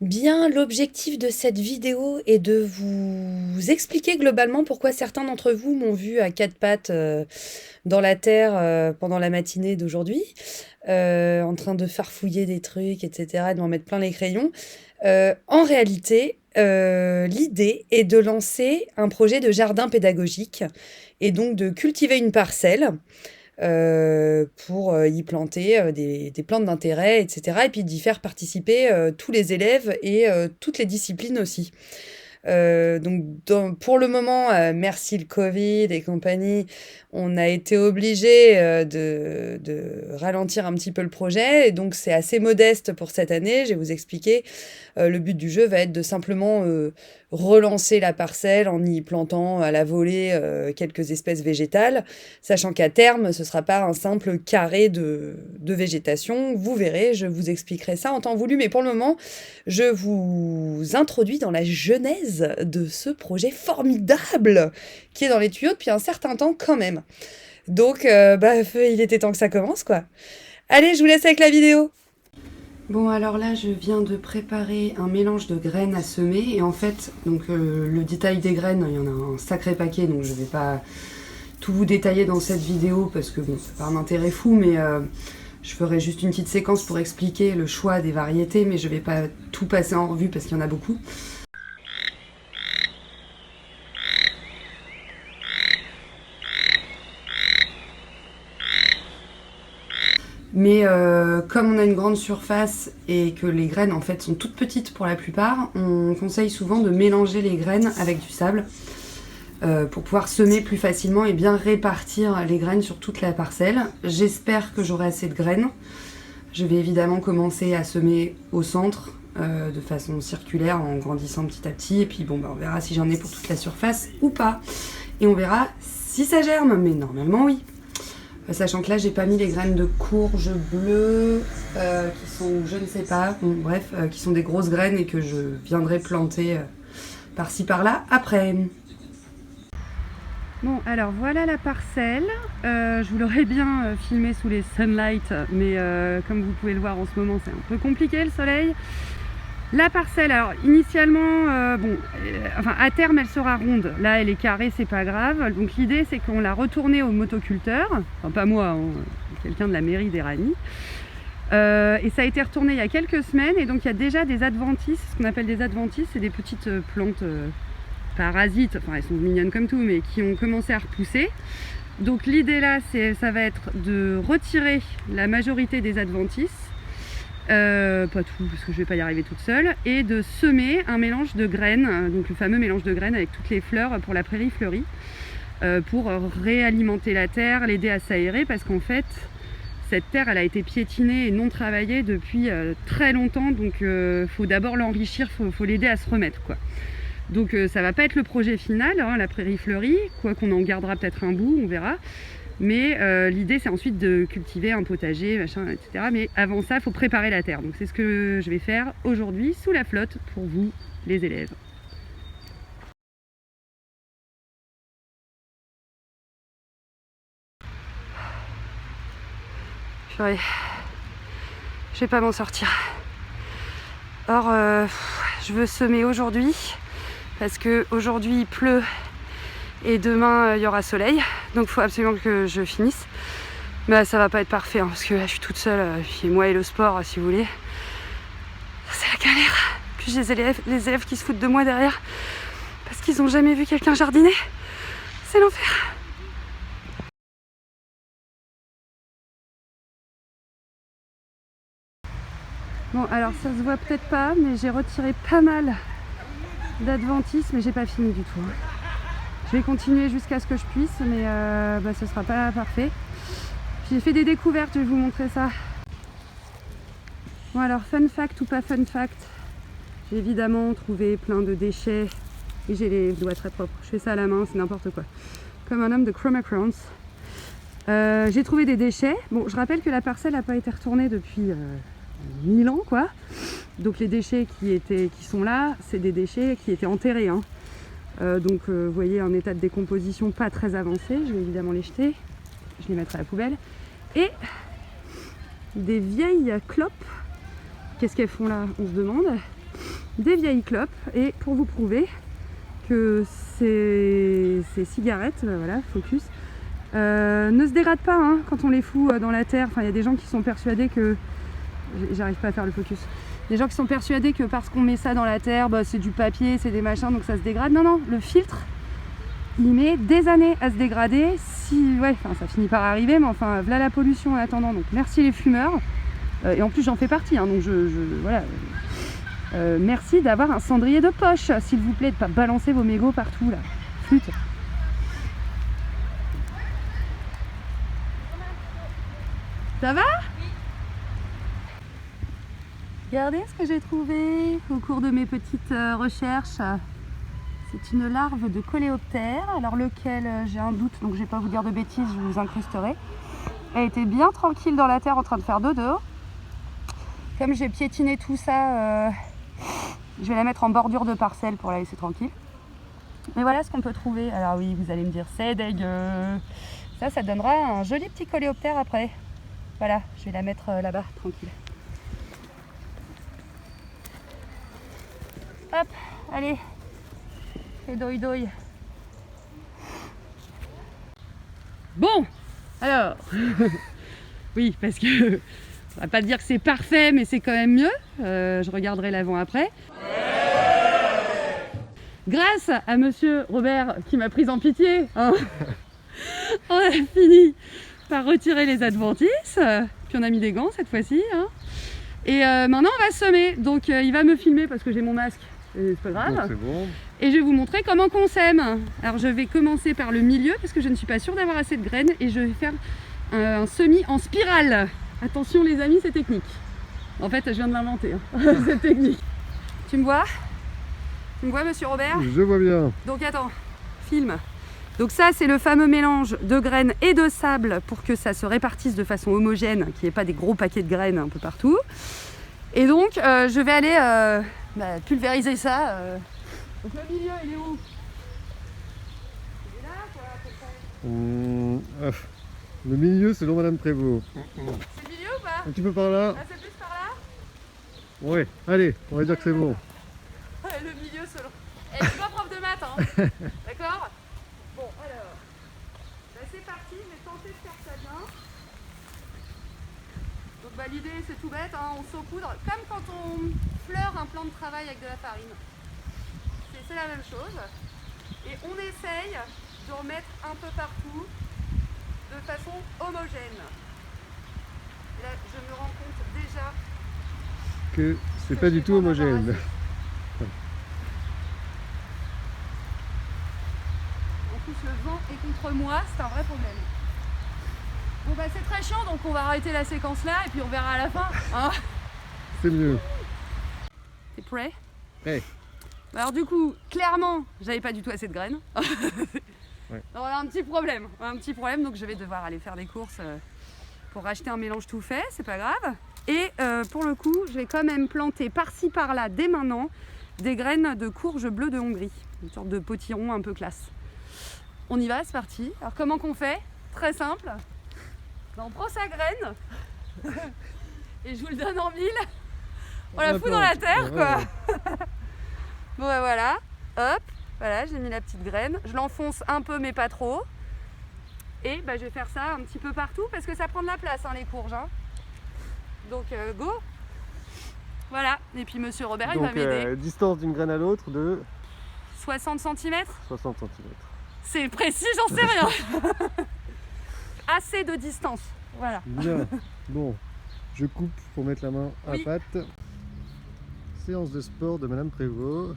Bien, l'objectif de cette vidéo est de vous expliquer globalement pourquoi certains d'entre vous m'ont vu à quatre pattes dans la terre pendant la matinée d'aujourd'hui, en train de farfouiller des trucs, etc., et de m'en mettre plein les crayons. En réalité, l'idée est de lancer un projet de jardin pédagogique et donc de cultiver une parcelle pour y planter des plantes d'intérêt, etc. Et puis d'y faire participer tous les élèves et toutes les disciplines aussi. Pour le moment, merci le Covid et compagnie, on a été obligé de ralentir un petit peu le projet. Et donc, c'est assez modeste pour cette année. Je vais vous expliquer. Le but du jeu va être de simplement relancer la parcelle en y plantant à la volée quelques espèces végétales, sachant qu'à terme, ce ne sera pas un simple carré de végétation. Vous verrez, je vous expliquerai ça en temps voulu. Mais pour le moment, je vous introduis dans la genèse de ce projet formidable qui est dans les tuyaux depuis un certain temps quand même. Donc, il était temps que ça commence, quoi. Allez, je vous laisse avec la vidéo. Bon, alors là, je viens de préparer un mélange de graines à semer. Et en fait, le détail des graines, il y en a un sacré paquet, donc je ne vais pas tout vous détailler dans cette vidéo parce que bon, c'est pas un intérêt fou, mais je ferai juste une petite séquence pour expliquer le choix des variétés, mais je vais pas tout passer en revue parce qu'il y en a beaucoup. Mais comme on a une grande surface et que les graines en fait sont toutes petites pour la plupart, on conseille souvent de mélanger les graines avec du sable pour pouvoir semer plus facilement et bien répartir les graines sur toute la parcelle. J'espère que j'aurai assez de graines. Je vais évidemment commencer à semer au centre de façon circulaire en grandissant petit à petit. Et puis on verra si j'en ai pour toute la surface ou pas. Et on verra si ça germe, mais normalement oui. Sachant que là, j'ai pas mis les graines de courge bleues qui sont, je ne sais pas, qui sont des grosses graines et que je viendrai planter par-ci par-là après. Bon, alors voilà la parcelle. Je vous l'aurais bien filmé sous les sunlight, mais comme vous pouvez le voir en ce moment, c'est un peu compliqué le soleil. La parcelle, alors initialement, à terme elle sera ronde. Là elle est carrée, c'est pas grave. Donc l'idée c'est qu'on l'a retournée au motoculteur, enfin pas moi, hein, quelqu'un de la mairie d'Éragny. Et ça a été retourné il y a quelques semaines et donc il y a déjà des adventices, ce qu'on appelle des adventices, c'est des petites plantes parasites, enfin elles sont mignonnes comme tout, mais qui ont commencé à repousser. Donc l'idée là, ça va être de retirer la majorité des adventices. Pas tout parce que je vais pas y arriver toute seule, et de semer un mélange de graines, donc le fameux mélange de graines avec toutes les fleurs pour la prairie fleurie, pour réalimenter la terre, l'aider à s'aérer, parce qu'en fait cette terre elle a été piétinée et non travaillée depuis très longtemps, donc faut d'abord l'enrichir, faut l'aider à se remettre quoi. Donc ça va pas être le projet final, hein, la prairie fleurie, quoi qu'on en gardera peut-être un bout, on verra. Mais l'idée c'est ensuite de cultiver un potager, machin, etc. Mais avant ça, il faut préparer la terre. Donc c'est ce que je vais faire aujourd'hui sous la flotte pour vous, les élèves. Purée. Je vais pas m'en sortir. Or, je veux semer aujourd'hui parce que aujourd'hui il pleut et demain il y aura soleil. Donc il faut absolument que je finisse. Mais ça va pas être parfait hein, parce que là je suis toute seule, puis moi et le sport si vous voulez. C'est la galère. Puis j'ai les élèves qui se foutent de moi derrière parce qu'ils ont jamais vu quelqu'un jardiner. C'est l'enfer. Bon alors ça se voit peut-être pas, mais j'ai retiré pas mal d'adventices, mais j'ai pas fini du tout. Je vais continuer jusqu'à ce que je puisse, mais ce sera pas parfait. J'ai fait des découvertes, je vais vous montrer ça. Bon alors, fun fact ou pas fun fact, j'ai évidemment trouvé plein de déchets et j'ai les doigts très propres. Je fais ça à la main, c'est n'importe quoi. Comme un homme de Chromacrons. J'ai trouvé des déchets. Bon, je rappelle que la parcelle n'a pas été retournée depuis 1000 ans, quoi. Donc les déchets qui sont là, c'est des déchets qui étaient enterrés. Hein. Vous voyez un état de décomposition pas très avancé. Je vais évidemment les jeter. Je les mettrai à la poubelle. Et des vieilles clopes. Qu'est-ce qu'elles font là? On se demande. des vieilles clopes. Et pour vous prouver que ces cigarettes, voilà, focus, ne se dégradent pas hein, quand on les fout dans la terre. Enfin, il y a des gens qui sont persuadés que... J'arrive pas à faire le focus. Des gens qui sont persuadés que parce qu'on met ça dans la terre, bah, c'est du papier, c'est des machins, donc ça se dégrade. Non, non, le filtre, il met des années à se dégrader. Si, ouais, enfin, ça finit par arriver, mais enfin, voilà la pollution en attendant. Donc merci les fumeurs. Et en plus, j'en fais partie, hein, donc voilà. Merci d'avoir un cendrier de poche, s'il vous plaît, de pas balancer vos mégots partout là. Flûte. Ça va? Regardez ce que j'ai trouvé au cours de mes petites recherches. C'est une larve de coléoptère, alors lequel j'ai un doute, donc je vais pas vous dire de bêtises, je vous incrusterai. Elle était bien tranquille dans la terre en train de faire dodo. Comme j'ai piétiné tout ça, je vais la mettre en bordure de parcelle pour la laisser tranquille. Mais voilà ce qu'on peut trouver. Alors oui, vous allez me dire, c'est dégueu. Ça donnera un joli petit coléoptère après. Voilà, je vais la mettre là-bas, tranquille. Hop, allez, fais doi doi. Bon, alors, oui, parce que on va pas dire que c'est parfait, mais c'est quand même mieux. Je regarderai l'avant-après. Grâce à monsieur Robert qui m'a prise en pitié, hein, on a fini par retirer les adventices. Puis on a mis des gants cette fois-ci. Hein. Et maintenant on va semer. Donc il va me filmer parce que j'ai mon masque. C'est pas grave. C'est bon. Et je vais vous montrer comment qu'on sème. Alors je vais commencer par le milieu parce que je ne suis pas sûre d'avoir assez de graines. Et je vais faire un semis en spirale. Attention les amis, c'est technique. En fait, je viens de l'inventer. Hein. C'est technique. Tu me vois? Tu me vois, monsieur Robert? Je vois bien. Donc attends, filme. Donc ça, c'est le fameux mélange de graines et de sable pour que ça se répartisse de façon homogène, qu'il n'y ait pas des gros paquets de graines un peu partout. Et donc, je vais aller pulvériser ça. Donc le milieu, il est où? Il est là, quoi, à peu près. Le milieu, selon Madame Prévost. C'est le milieu ou pas? Un petit peu par là? Ah, c'est plus par là? Ouais, allez, on va dire que c'est bon. Le milieu selon. Je suis pas prof de maths, hein. D'accord? Bon, alors. C'est parti, je vais tenter de faire ça bien. Donc l'idée c'est tout bête, hein, on saupoudre comme quand on fleure un plan de travail avec de la farine. C'est la même chose. Et on essaye de remettre un peu partout de façon homogène. Là, je me rends compte déjà que c'est pas du tout homogène. En plus, le vent est contre moi, c'est un vrai problème. Bon bah c'est très chiant, donc on va arrêter la séquence là et puis on verra à la fin. Hein. C'est mieux. T'es prêt? Prêt. Alors du coup, clairement, j'avais pas du tout assez de graines. Ouais. On a un petit problème. Donc je vais devoir aller faire des courses pour racheter un mélange tout fait, c'est pas grave. Et pour le coup, je vais quand même planter par-ci par-là dès maintenant des graines de courge bleue de Hongrie, une sorte de potiron un peu classe. On y va, c'est parti. Alors comment qu'on fait? Très simple. On prend sa graine et je vous le donne en mille. On la fout dans la terre, quoi. Bon, ben voilà. Hop, voilà, j'ai mis la petite graine. Je l'enfonce un peu, mais pas trop. Et bah, je vais faire ça un petit peu partout parce que ça prend de la place, hein, les courges. Hein. Donc, go. Voilà. Et puis, monsieur Robert, il va m'aider. Distance d'une graine à l'autre de 60 cm. 60 cm. C'est précis, j'en sais rien. Assez de distance. Voilà. Bien. Bon, je coupe pour mettre la main à la pâte. Séance de sport de Madame Prévost.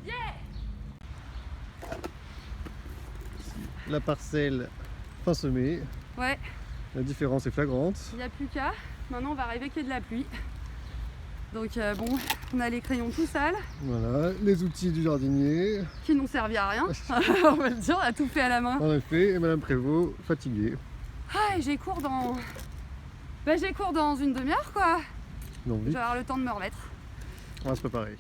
Yeah. La parcelle fin semée. Ouais. La différence est flagrante. Il n'y a plus qu'à. Maintenant, on va rêver qu'il y ait de la pluie. Donc bon, on a les crayons tout sales. Voilà, les outils du jardinier. Qui n'ont servi à rien. On va le dire, on a tout fait à la main. En effet, et Madame Prévost fatiguée. Ah, et j'ai cours dans... j'ai cours dans une demi-heure, quoi. Non, Je vite. vais avoir le temps de me remettre. On va se préparer.